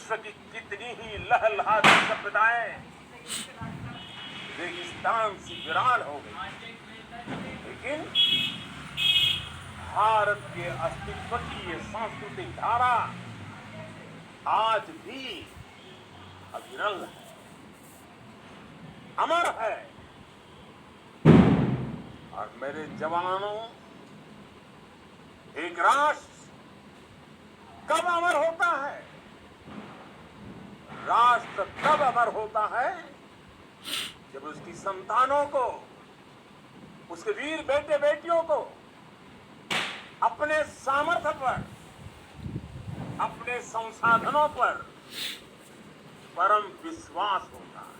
विश्व की कितनी ही लहलहाती सभ्यताएं रेगिस्तान से वीरान हो गई, लेकिन भारत के अस्तित्व की ये सांस्कृतिक धारा आज भी अविरल है, अमर है। और मेरे जवानों, एक राष्ट्र कब अमर होता है? राष्ट्र तब अमर होता है जब उसकी संतानों को, उसके वीर बेटे बेटियों को अपने सामर्थ्य पर, अपने संसाधनों पर परम विश्वास होता है।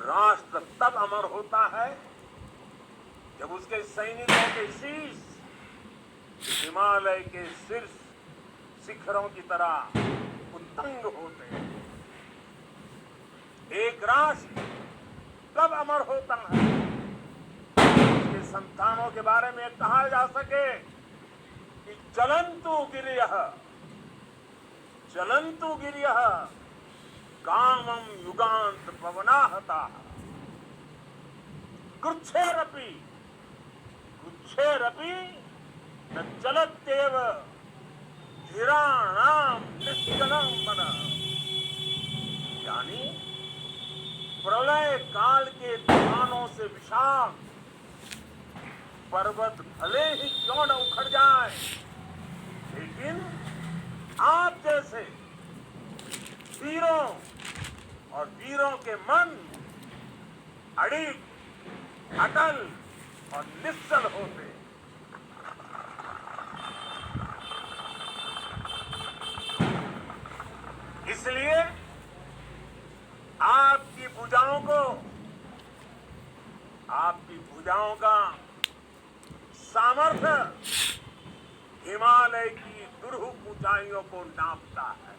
राष्ट्र तब अमर होता है जब उसके सैनिकों के शीश हिमालय के शीर्ष शिखरों की तरह उत्तुंग होते हैं। एक राष्ट्र तब अमर होता है उसके संतानों के बारे में कहा जा सके कि चलन्तु गिरियः कामं युगांत पवनाहता कृच्छेरपि न चलत्येव धीराणाम निश्चलं मनः। यानी प्रलय काल के तूफानों से विशाल पर्वत भले ही क्यों न उखड़ जाए, लेकिन आप जैसे वीरों और वीरों के मन अड़िग, अटल और निश्चल होते। इसलिए आपकी भुजाओं का सामर्थ्य हिमालय की दुर्हुक ऊंचाइयों को नापता है।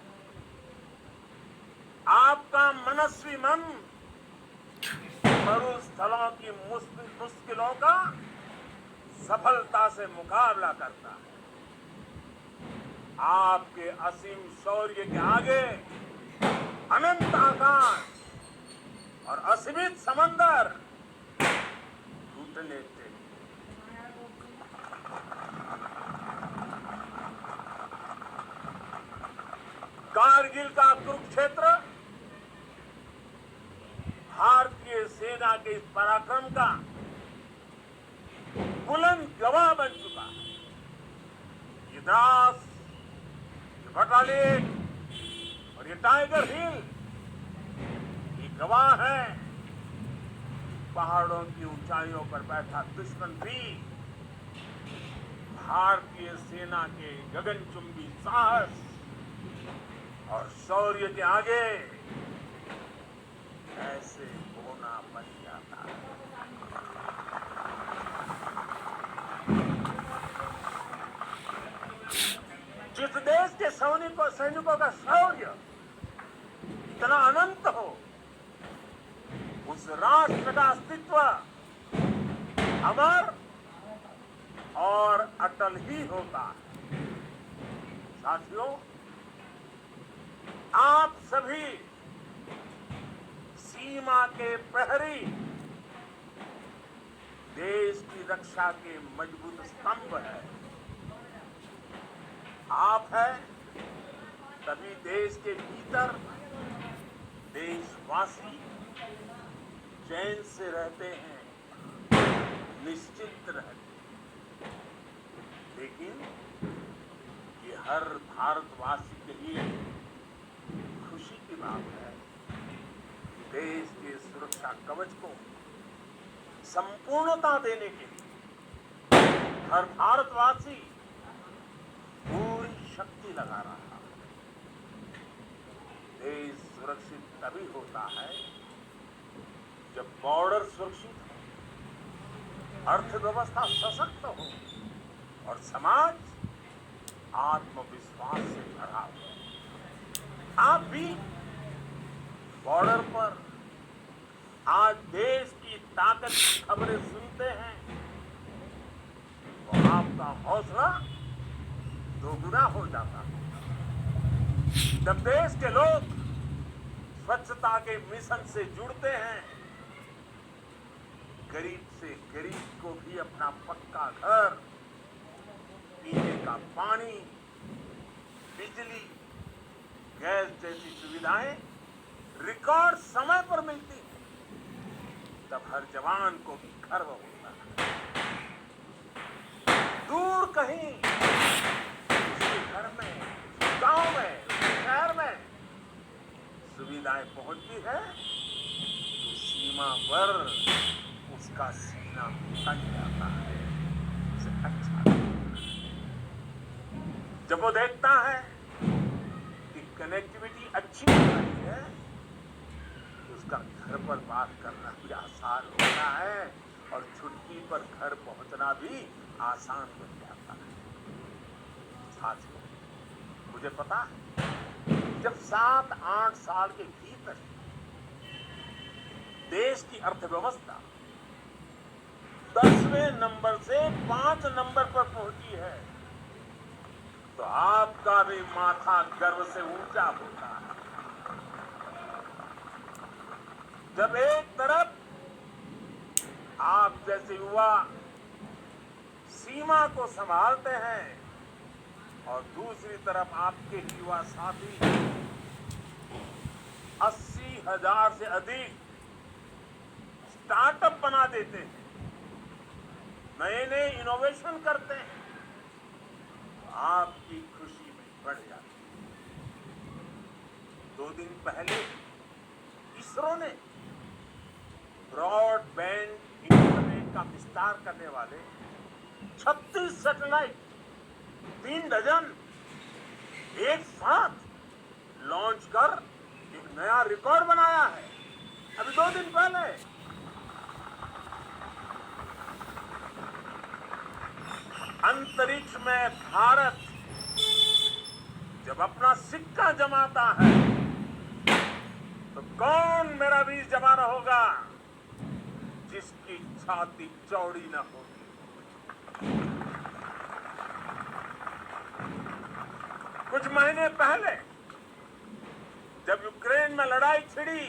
आपका मनस्वी मन मरुस्थलों की मुश्किलों का सफलता से मुकाबला करता है। आपके असीम शौर्य के आगे अनंत आकाश और असीमित समंदर घुटने टेकते। कारगिल का कुरुक्षेत्र भारतीय सेना के इस पराक्रम का बुलंद गवाह बन चुका है। ये द्रास, ये बटालियन और ये टाइगर हिल ये गवाह है। पहाड़ों की ऊंचाइयों पर बैठा दुश्मन भी भारतीय सेना के गगनचुंबी साहस और शौर्य के आगे ऐसे होना बन जाता है। जिस देश के सैनिकों का शौर्य इतना अनंत हो, उस राष्ट्र का अस्तित्व अमर और अटल ही होता है। साथियों, आप सभी सीमा के प्रहरी, देश की रक्षा के मजबूत स्तंभ है। आप है, तभी देश के भीतर देशवासी चैन से रहते हैं, निश्चिंत रहते हैं। लेकिन ये हर भारतवासी के लिए खुशी की बात है। देश के सुरक्षा कवच को संपूर्णता देने के लिए हर भारतवासी पूरी शक्ति लगा रहा है। देश सुरक्षित तभी होता है जब बॉर्डर सुरक्षित हो, अर्थव्यवस्था सशक्त हो और समाज आत्मविश्वास से भरा हो। आप भी बॉर्डर पर आज देश की ताकत की खबरें सुनते हैं तो आपका हौसला दोगुना हो जाता है। जब देश के लोग स्वच्छता के मिशन से जुड़ते हैं, गरीब से गरीब को भी अपना पक्का घर, पीने का पानी, बिजली, गैस जैसी सुविधाएं रिकॉर्ड समय पर मिलती हैं, तब हर जवान को भी गर्व होता है। दूर कहीं उसके घर में, गांव में, शहर में सुविधाएं पहुंचती है तो सीमा पर उसका सीना थक जाता है, उसे अच्छा लगता है। जब वो देखता है कि कनेक्टिविटी अच्छी हो रही है तो उसका घर पर बात करना भी आसान होता है और छुट्टी पर घर पहुंचना भी आसान बन जाता है। साथियों, मुझे पता है जब 7-8 साल के भीतर देश की अर्थव्यवस्था 10वें नंबर से 5 नंबर पर पहुंची है तो आपका भी माथा गर्व से ऊंचा होता है। जब एक तरफ आप जैसे युवा सीमा को संभालते हैं और दूसरी तरफ आपके युवा साथी 80,000 से अधिक स्टार्टअप बना देते हैं, नए नए इनोवेशन करते हैं, आपकी खुशी में बढ़ जाती है। 2 दिन पहले इसरो ने ब्रॉडबैंड इंटरनेट का विस्तार करने वाले 36 सैटेलाइट 3 डजन एक साथ लॉन्च कर एक नया रिकॉर्ड बनाया है। अभी 2 दिन पहले अंतरिक्ष में भारत जब अपना सिक्का जमाता है तो कौन मेरा वीर जवान होगा जिसकी छाती चौड़ी न होगी। कुछ महीने पहले जब यूक्रेन में लड़ाई छिड़ी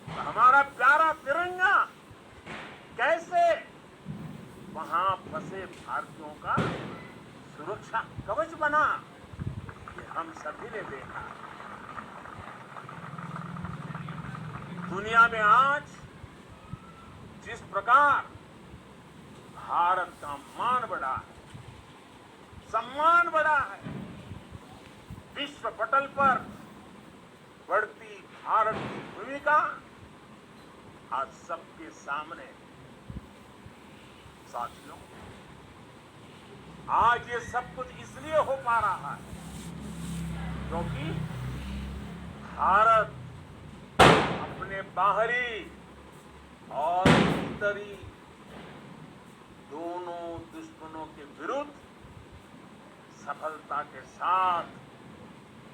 तो हमारा प्यारा तिरंगा कैसे वहां फंसे भारतीयों का सुरक्षा कवच बना, ये हम सभी ने देखा। दुनिया में आज जिस प्रकार भारत का मान बढ़ा है, सम्मान बढ़ा है, विश्व पटल पर बढ़ती भारत की भूमिका आज सबके सामने। साथियों, आज ये सब कुछ इसलिए हो पा रहा है क्योंकि भारत अपने बाहरी और भीतरी दोनों दुश्मनों के विरुद्ध सफलता के साथ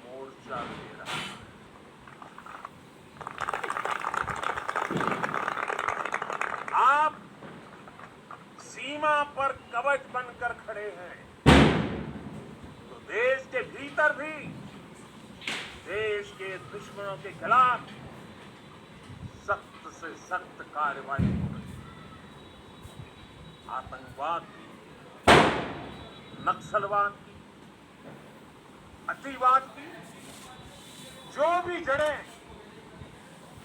मोर्चा ले रहा है। आप सीमा पर कवच बनकर खड़े हैं तो देश के भीतर भी देश के दुश्मनों के खिलाफ सख्त से सख्त कार्रवाई हो रही है। आतंकवाद की, नक्सलवाद की, अतिवाद की जो भी जड़ें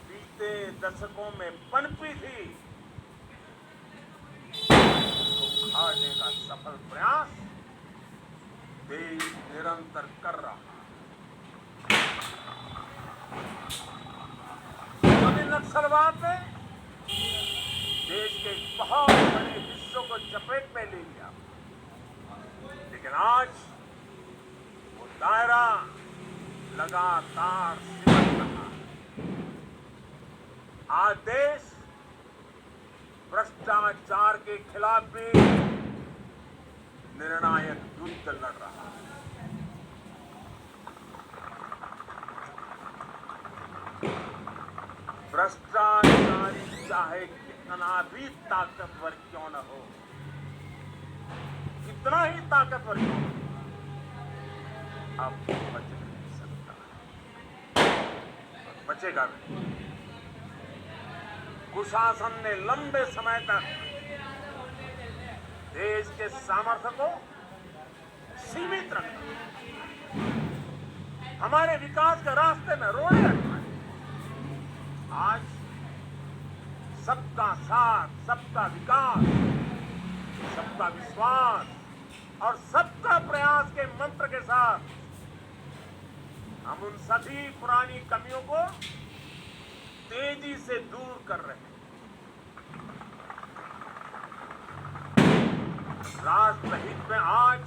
बीते दशकों में पनपी थी उखाड़ने का सफल प्रयास देश निरंतर कर रहा है। नक्सलवाद ने देश के बहुत बड़े हिस्सों को चपेट में ले लिया, लेकिन आज वो दायरा लगातार सिमट रहा है। आज देश भ्रष्टाचार के खिलाफ भी निर्णायक युद्ध लड़ रहा है। भ्रष्टाचारी चाहे कितना भी ताकतवर क्यों न हो, कितना ही ताकतवर क्यों न हो, अब बच नहीं सकता और बचेगा भी। कुशासन ने लंबे समय तक देश के सामर्थ्य को सीमित रखा, हमारे विकास के रास्ते में रोड़े अटकाए। आज सबका साथ, सबका विकास, सबका विश्वास और सबका प्रयास के मंत्र के साथ हम उन सभी पुरानी कमियों को तेजी से दूर कर रहे हैं। राष्ट्र हित में आज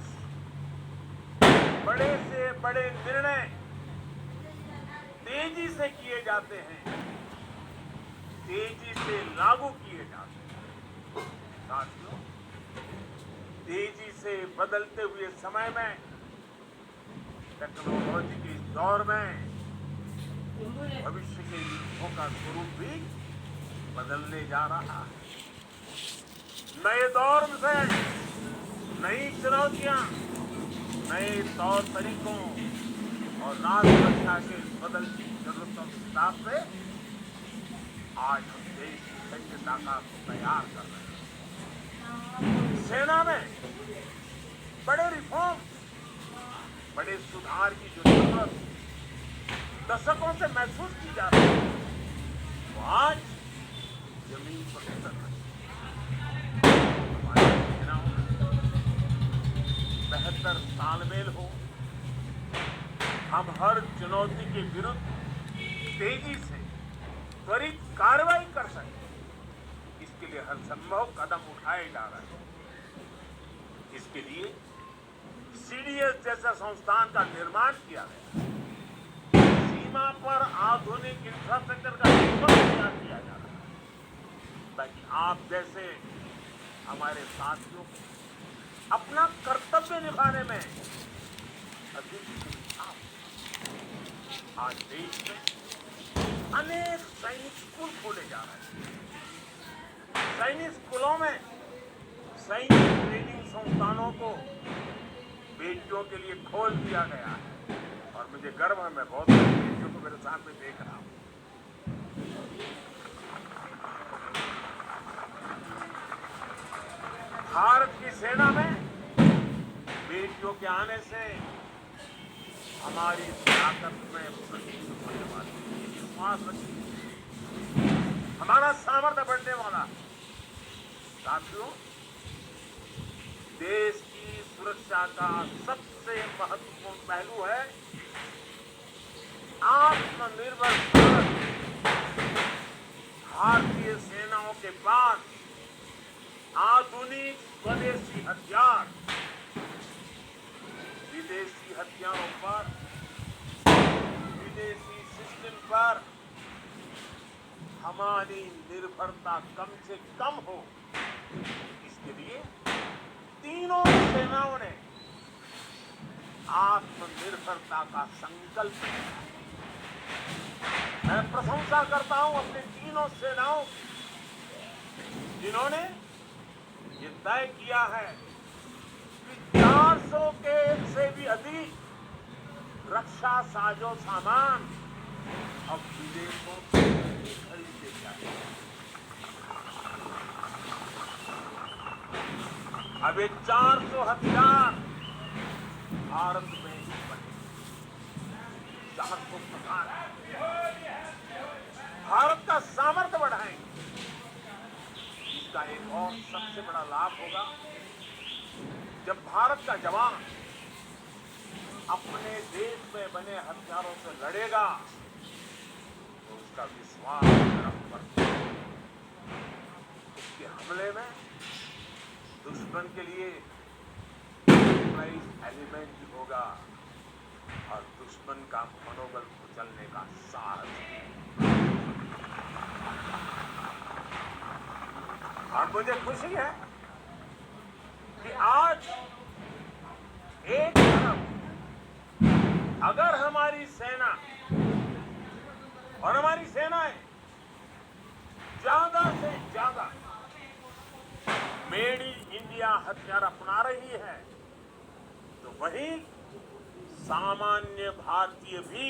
बड़े से बड़े निर्णय तेजी से किए जाते हैं, तेजी से लागू किए जाते हैं। साथियों, तेजी से बदलते हुए समय में, टेक्नोलॉजी के इस दौर में भविष्य के युद्धों का स्वरूप भी बदलने जा रहा है। नए दौर से नई चुनौतियां, नए तौर तरीकों और राष्ट्र रक्षा के बदलती जरूरतों के हिसाब से आज हम देश की सैन्य ताकत को तैयार कर रहे हैं। सेना में बड़े रिफॉर्म, बड़े सुधार की जो जरूरत दशकों से महसूस की जा रही है, वो आज जमीन पर उतर रही है। हमारी सेनाओं में बेहतर तालमेल हो, हम हर चुनौती के विरुद्ध तेजी से त्वरित कार्रवाई कर सकें, इसके लिए हर संभव कदम उठाए जा रहे हैं। इसके लिए सीडीएस जैसा संस्थान का निर्माण किया गया, सीमा पर आधुनिक इंफ्रास्ट्रक्चर का निर्माण किया जा रहा है, ताकि आप जैसे हमारे साथियों को अपना कर्तव्य निभाने में अधिक सुविधा। आज देश में अनेक सैनिक स्कूल खोले जा रहे हैं। सैनिक स्कूलों में सैनिक ट्रेनिंग संस्थानों को बेटियों के लिए खोल दिया गया है और मुझे गर्व है, मैं बहुत सारी बेटियों को मेरे साथ में देख रहा हूं। भारत की सेना में बेटियों के आने से हमारी ताकत में वृद्धि होने वाली है, विश्वास रखिए, हमारा सामर्थ्य बढ़ने वाला है। साथियों, देश की सुरक्षा का सबसे महत्वपूर्ण पहलू है आत्मनिर्भर भारत। भारतीय सेनाओं के पास आधुनिक स्वदेशी हथियार, विदेशी हथियारों पर, विदेशी सिस्टम पर हमारी निर्भरता कम से कम हो, इसके लिए तीनों सेनाओं ने आत्मनिर्भरता का संकल्प लिया। मैं प्रशंसा करता हूं अपनी तीनों सेनाओं की, जिन्होंने ये तय किया है कि 400 के से भी अधिक रक्षा साजो सामान अब विदेशों से खरीदे जाएंगे। अब ये 400 हथियार भारत में ही बने, 400 प्रकार है। भारत का सामर्थ्य बढ़ाएंगे। इसका एक और सबसे बड़ा लाभ होगा, जब भारत का जवान अपने देश में बने हथियारों से लड़ेगा तो उसका विश्वास उसके हमले में दुश्मन के लिए एलिमेंट भी होगा और दुश्मन का मनोबल कुचलने का साहस। और मुझे खुशी है कि आज एक तरफ अगर हमारी सेना और हमारी सेनाएं ज्यादा से ज्यादा मेड इन इंडिया हथियार अपना रही है, तो वहीं सामान्य भारतीय भी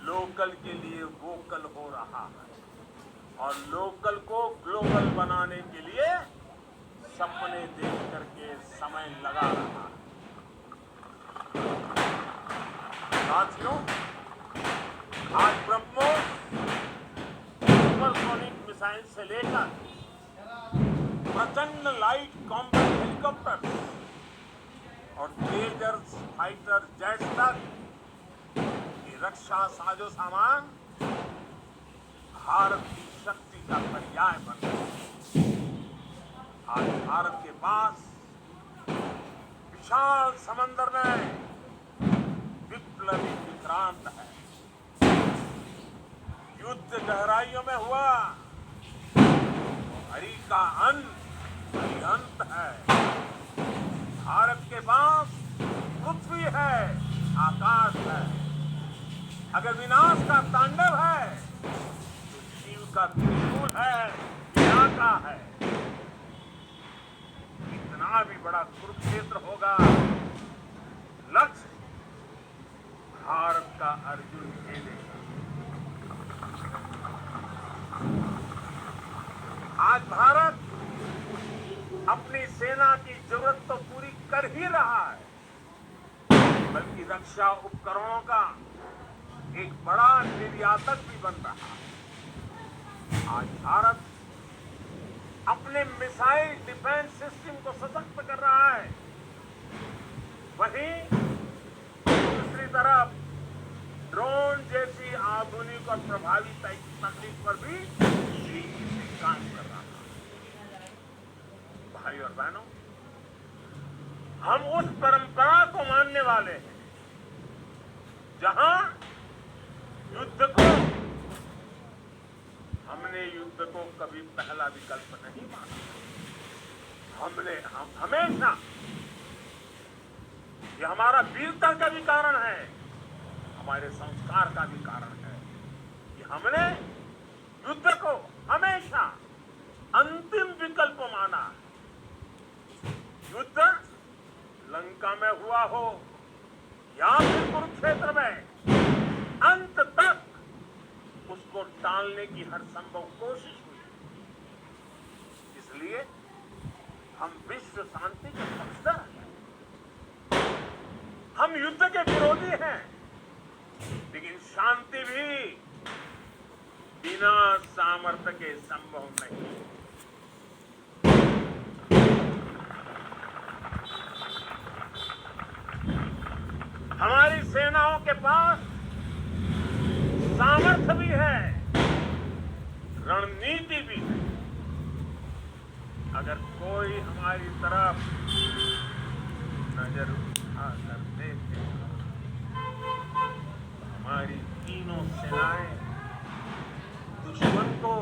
लोकल के लिए वोकल हो रहा है और लोकल को ग्लोबल बनाने के लिए सपने देख करके समय लगा रहा है। साथियों, आज ब्रह्मोस सुपरसोनिक मिसाइल से लेकर प्रचंड लाइट कॉम्बैट हेलीकॉप्टर और तेजस फाइटर जेट्स तक की रक्षा साजो सामान भारत की शक्ति का पर्याय बन गया। आज भारत के पास विशाल समंदर में विप्लवी विक्रांत है। युद्ध गहराइयों में हुआ, हरि का अंत है। भारत के पास पृथ्वी है, आकाश है। अगर विनाश का तांडव है तो शिव का त्रिशूल है, विनाशा है। इतना भी बड़ा कुरुक्षेत्र होगा, लक्ष्य भारत का अर्जुन खेलेगा। आज भारत अपनी सेना की जरूरत तो पूरी कर ही रहा है, बल्कि रक्षा उपकरणों का एक बड़ा निर्यातक भी बन रहा है। आज भारत अपने मिसाइल डिफेंस सिस्टम को सशक्त कर रहा है, वहीं दूसरी तरफ ड्रोन जैसी आधुनिक और प्रभावी तकनीक पर भी तेजी से काम कर रहा है। भाई और बहनों, हम उस परंपरा को मानने वाले हैं जहां हमने युद्ध को कभी पहला विकल्प नहीं माना। हम हमेशा, ये हमारा वीरता का भी कारण है, हमारे संस्कार का भी कारण है कि हमने युद्ध को हमेशा अंतिम विकल्प माना। युद्ध लंका में हुआ हो या फिर कुरुक्षेत्र में, अंत तक उसको टालने की हर संभव कोशिश हुई। इसलिए हम विश्व शांति के पक्षधर हैं। हम युद्ध के विरोधी हैं, लेकिन शांति भी बिना सामर्थ्य के संभव नहीं। हमारी सेनाओं के पास सामर्थ्य भी है, रणनीति भी है। अगर कोई हमारी तरफ नजर उठाकर देखे, हमारी तीनों सेनाएं दुश्मन को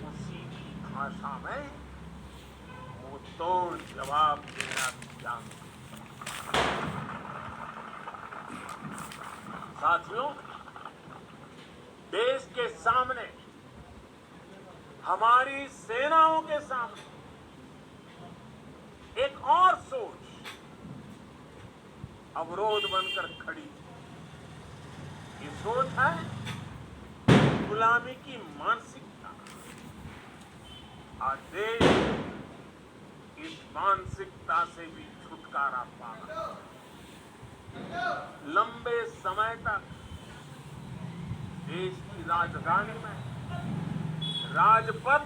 उसी की भाषा में मुंह तोड़ जवाब देना जानती। साथियों, देश के सामने, हमारी सेनाओं के सामने एक और सोच अवरोध बनकर खड़ी। ये सोच है गुलामी की मानसिकता। आज देश इस मानसिकता से भी छुटकारा पा रहा है। लंबे समय तक देश की राजधानी में राजपथ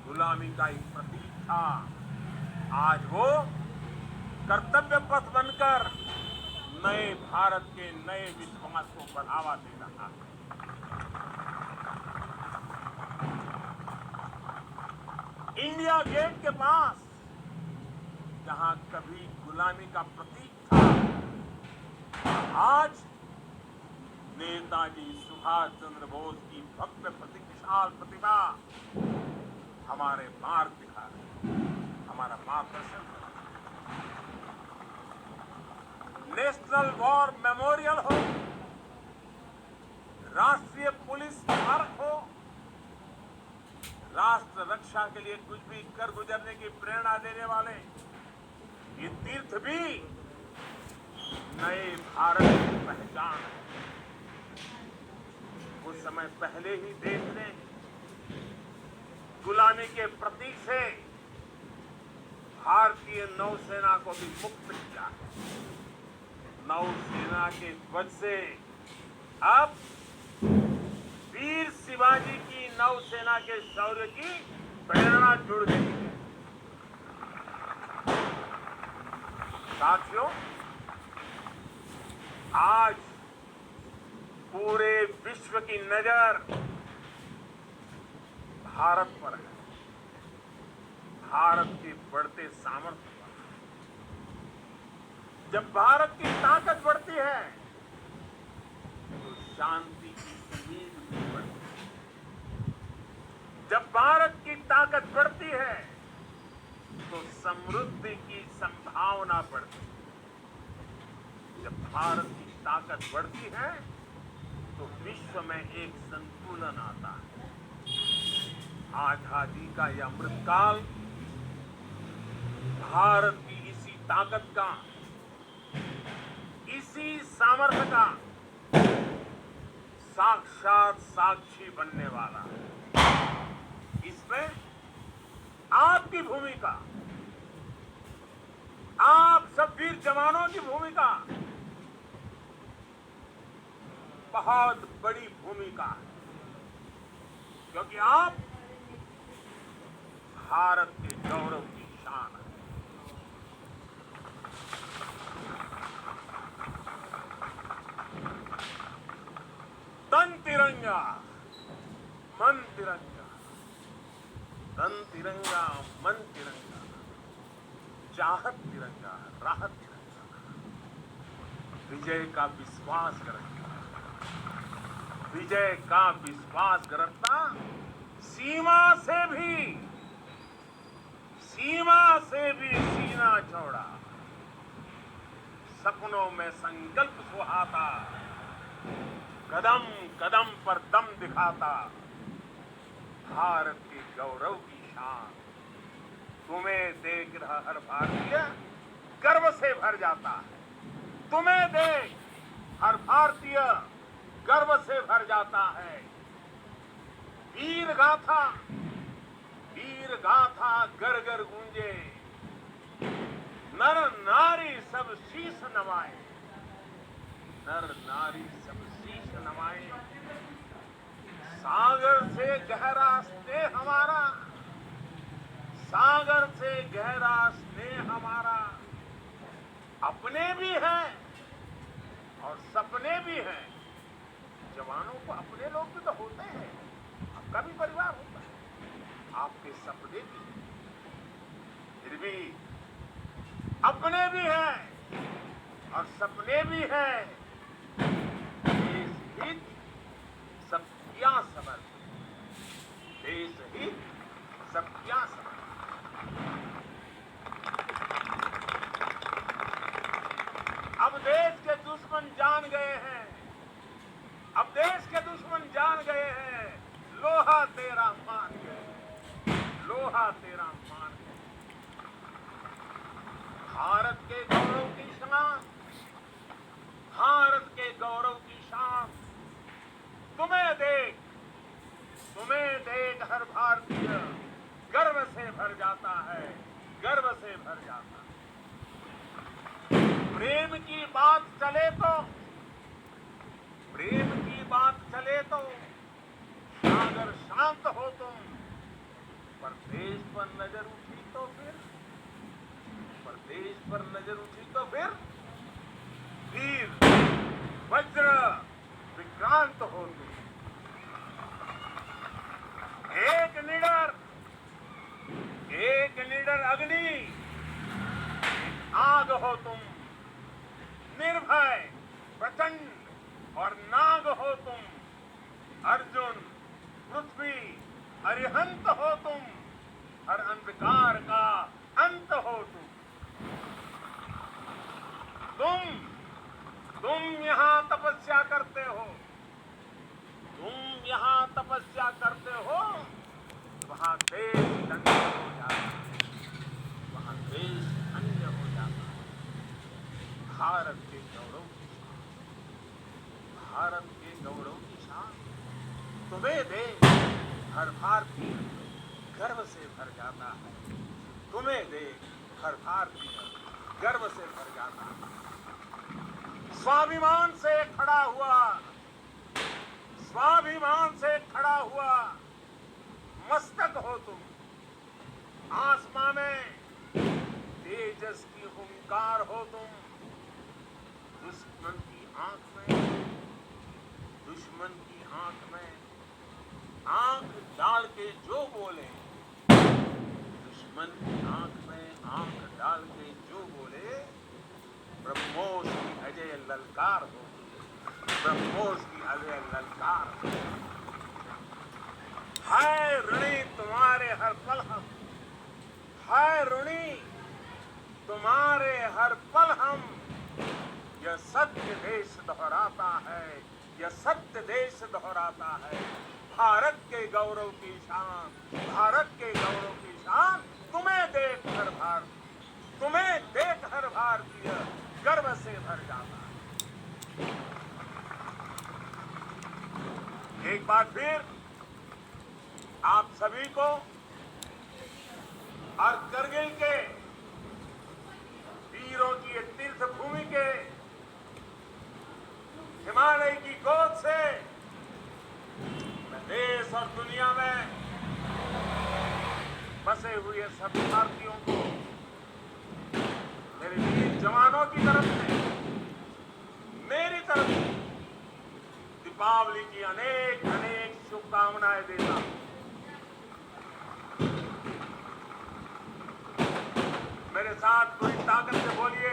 गुलामी का एक प्रतीक था। आज वो कर्तव्य पथ बनकर नए भारत के नए विश्वास को बढ़ावा दे रहा है। इंडिया गेट के पास जहां कभी गुलामी का प्रतीक था, आज नेताजी सुभाष चंद्र बोस की भव्य विशाल प्रतिभा हमारे मार्ग दिखा रहे, हमारा मार्गदर्शन कर रहे। नेशनल वॉर मेमोरियल हो, राष्ट्रीय पुलिस स्मारक हो, राष्ट्र रक्षा के लिए कुछ भी कर गुजरने की प्रेरणा देने वाले ये तीर्थ भी नए भारत की पहचान है। कुछ समय पहले ही देश ने गुलामी के प्रतीक से भारतीय नौसेना को भी मुक्त किया है। नौसेना के ध्वज से अब वीर शिवाजी की नौसेना के शौर्य की प्रेरणा जुड़ गई है। साथियों, आज पूरे विश्व की नजर भारत पर है, भारत के बढ़ते सामर्थ्य पर। जब भारत की ताकत बढ़ती है तो शांति की उम्मीद भी बढ़ती है। जब भारत की ताकत बढ़ती है तो समृद्धि की संभावना बढ़ती है। जब भारत की ताकत बढ़ती है तो विश्व में एक संतुलन आता है। आजादी का यह अमृतकाल भारत की इसी ताकत का, इसी सामर्थ्य का साक्षात साक्षी बनने वाला है। इसमें आपकी भूमिका, आप सब वीर जवानों की भूमिका बहुत बड़ी भूमिका है, क्योंकि आप भारत के गौरव की शान है। तन तिरंगा मन तिरंगा, तन तिरंगा मन तिरंगा, चाहत तिरंगा राहत तिरंगा। विजय का विश्वास करता, विजय का विश्वास करता सीमा से भी सीना छोड़ा, सपनों में संकल्प सुहाता, कदम कदम पर दम दिखाता, भारत के गौरव की शान। तुम्हें देख रहा हर भारतीय गर्व से भर जाता है। तुम्हें देख हर भारतीय गर्व से भर जाता है। वीर गाथा घर घर गूंजे, नर नारी सब शीश नवाए, नर नारी सब शीश नवाए। सागर से गहरा स्नेह हमारा, सागर से गहरा स्नेह हमारा। अपने भी हैं और सपने भी हैं। जवानों को अपने लोग भी तो होते हैं, आपका भी परिवार होता है, आपके सपने भी हैं, फिर भी अपने भी हैं और सपने भी हैं। देश हित सबका समर्पित, देश हित सबका समर्पित। अब देश के दुश्मन जान गए हैं, अब देश के दुश्मन जान गए हैं, लोहा तेरा मान गए, लोहा तेरा मान गए। भारत के गौरव की शान, भारत के गौरव की शान। तुम्हें देख हर भारतीय गर्व से भर जाता है, गर्व से भर जाता है। प्रेम की बात चले तो, प्रेम की बात चले तो अगर शांत हो तुम, पर देश पर नजर उठी तो फिर, पर देश पर नजर उठी तो फिर वीर वज्र विक्रांत हो तुम। एक निडर अग्नि आग हो तुम, निर्भय प्रचंड और नाग हो तुम। अर्जुन पृथ्वी अरिहंत हो तुम, हर अंधकार का अंत हो तुम। तुम यहाँ तपस्या करते हो, तुम यहाँ तपस्या करते हो, वहाँ देश धन्य हो जाता है, वहाँ देश धन्य हो जाता है। भारत के गौरव की शान, भारत के गौरव की शान। तुम्हें देख हर भारतीय गर्व से भर जाता है, तुम्हें देख हर भारतीय गर्व से भर जाता है। स्वाभिमान से खड़ा हुआ, स्वाभिमान से खड़ा हुआ मस्तक हो तुम, आसमां में तेजस की हुंकार हो तुम। दुश्मन की आंख में, दुश्मन की आंख में आंख डाल के जो बोले, दुश्मन की आंख में आंख डाल के जो बोले, ब्रह्मोस की अजय ललकार हो, ब्रह्मोस की अजय ललकार हो। है ऋणी तुम्हारे हर पल हम, है ऋणी तुम्हारे हर पल हम। यह सत्य देश दोहराता है, यह सत्य देश दोहराता है। भारत के गौरव की शान, भारत के गौरव की शान। तुम्हें देख हर भारतीय गर्व से भर जाता है। एक बार फिर आप सभी को और करगिल के वीरों की ये तीर्थ भूमि के हिमालय की गोद से मैं देश और दुनिया में बसे हुए सभी भारतीयों को मेरे वीर जवानों की तरफ से, मेरी तरफ से दीपावली की अनेक अनेक शुभकामनाएं देता हूं। मेरे साथ पूरी ताकत से बोलिए,